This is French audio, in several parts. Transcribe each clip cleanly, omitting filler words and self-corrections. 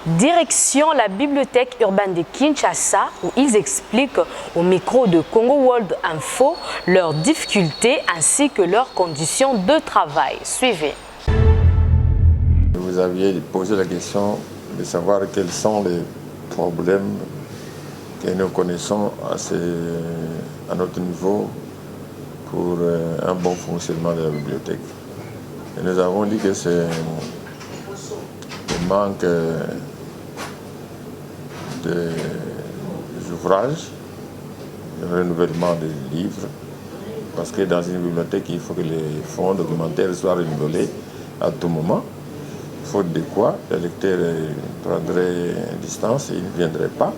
Direction la bibliothèque urbaine de Kinshasa où ils expliquent au micro de Congo World Info leurs difficultés ainsi que leurs conditions de travail. Suivez. Vous aviez posé la question de savoir quels sont les problèmes que nous connaissons à notre niveau pour un bon fonctionnement de la bibliothèque. Et nous avons dit que c'est le manque d'ouvrages, le renouvellement des livres, parce que dans une bibliothèque, il faut que les fonds documentaires soient renouvelés à tout moment. Faute de quoi, le lecteur prendrait distance et il ne viendrait pas.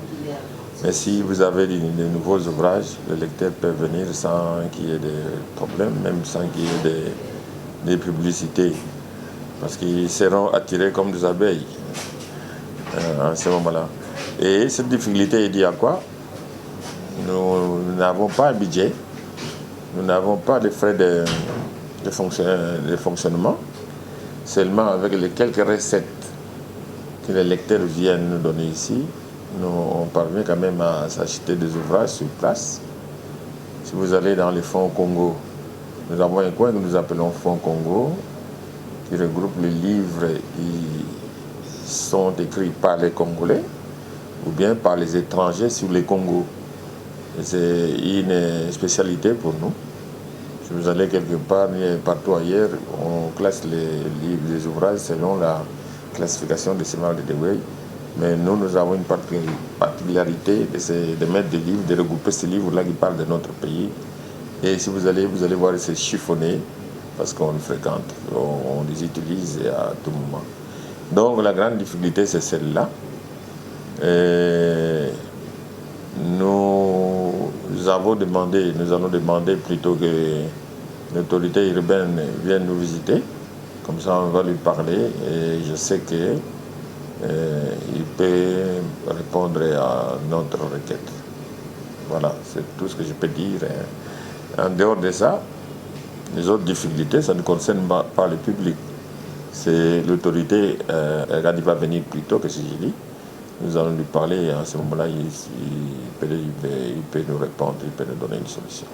Mais si vous avez de nouveaux ouvrages, le lecteur peut venir sans qu'il y ait des problèmes, même sans qu'il y ait des publicités, parce qu'ils seront attirés comme des abeilles en ce moment-là. Et cette difficulté est due à quoi? Nous n'avons pas un budget, nous n'avons pas de frais de fonctionnement, seulement avec les quelques recettes que les lecteurs viennent nous donner ici, on parvient quand même à s'acheter des ouvrages sur place. Si vous allez dans les fonds Congo, nous avons un coin que nous appelons fonds Congo, qui regroupe les livres qui sont écrits par les Congolais ou bien par les étrangers sur les Congos. C'est une spécialité pour nous. Si vous allez quelque part, partout ailleurs, on classe les livres, les ouvrages selon la classification de Sémal de Dewey. Mais nous avons une particularité de mettre des livres, de regrouper ces livres-là qui parlent de notre pays. Et si vous allez voir, c'est chiffonné, parce qu'on le fréquente, on les utilise à tout moment. Donc la grande difficulté, c'est celle-là. Nous allons demander plutôt que l'autorité urbaine vienne nous visiter. Comme ça, on va lui parler et je sais que il peut répondre à notre requête. Voilà, c'est tout ce que je peux dire. En dehors de ça, les autres difficultés, ça ne concerne pas le public. C'est l'autorité, quand il va venir plus tôt que si je dis, nous allons lui parler et à ce moment-là, il peut nous répondre, il peut nous donner une solution.